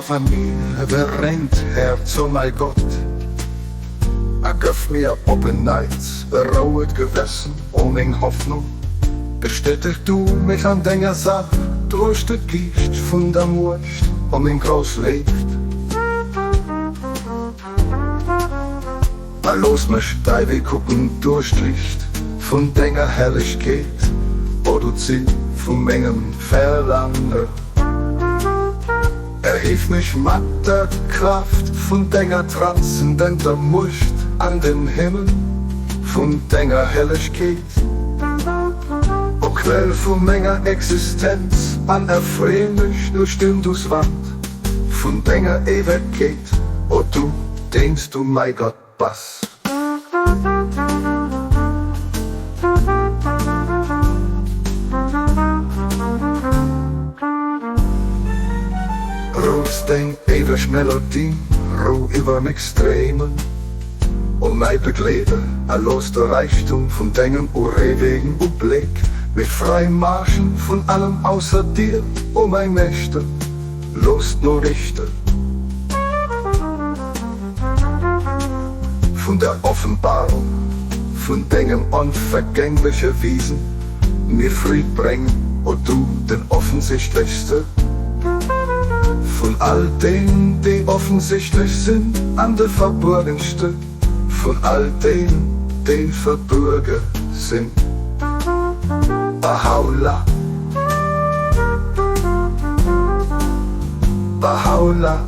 Familie brennt Herz, oh mein Gott. Gif mir open nights, berouwend Gewissen, ohne Hoffnung. Bestätig du mich an deiner Sache, durch das Licht von der Murcht, mein Groß lebt. Mal los mich da wir gucken durch Licht von deiner Herrlichkeit, wo du ziehst von Mengen Verlangen. Erheb mich mit der Kraft von deiner transzendenter Murcht an den Himmel, von deiner Herrlichkeit. O Quell von meiner Existenz, an erfreu mich durch den du's Wand, von deiner Ewigkeit, o du, denkst du mein Gott, was? Rust den ewig Melodie, ruh über mich Extremen, und mein Begleiter, erlos der Reichtum von deinem urewigen Blick, mit freiem Marschen von allem außer dir, o mein Mächte, Lust nur Richter. Von der Offenbarung, von deinem unvergänglichen Wesen, mir Fried bringen, o du, den Offensichtlichste. Von all denen, die offensichtlich sind, an der Verborgenste, von all denen, die verborgen sind. Baha'u'llah, Baha'u'llah.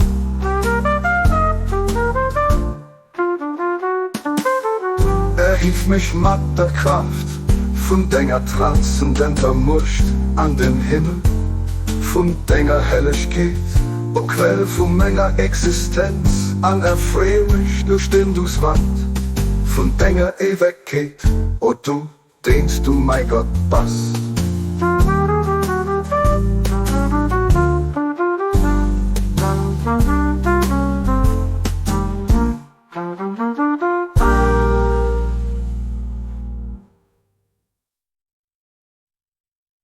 Erhief mich mit der Kraft von deiner transzendenter Murcht an den Himmel, von deiner Helligkeit, o Quell von meiner Existenz, an erfreu mich durch den du's Wand, von deiner Ewigkeit, o du, denkst du mein Gott, was?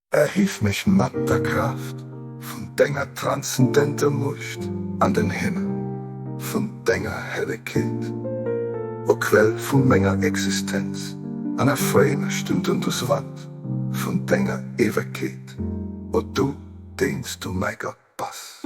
Erhief mich mit der Kraft von deiner transzendenter Murcht an den Himmel, von deiner Herrlichkeit, o Quell von meiner Existenz, an erfreu mich Stund und du's Wand, von deiner Ewigkeit, o du, denkst du mein Gott, was?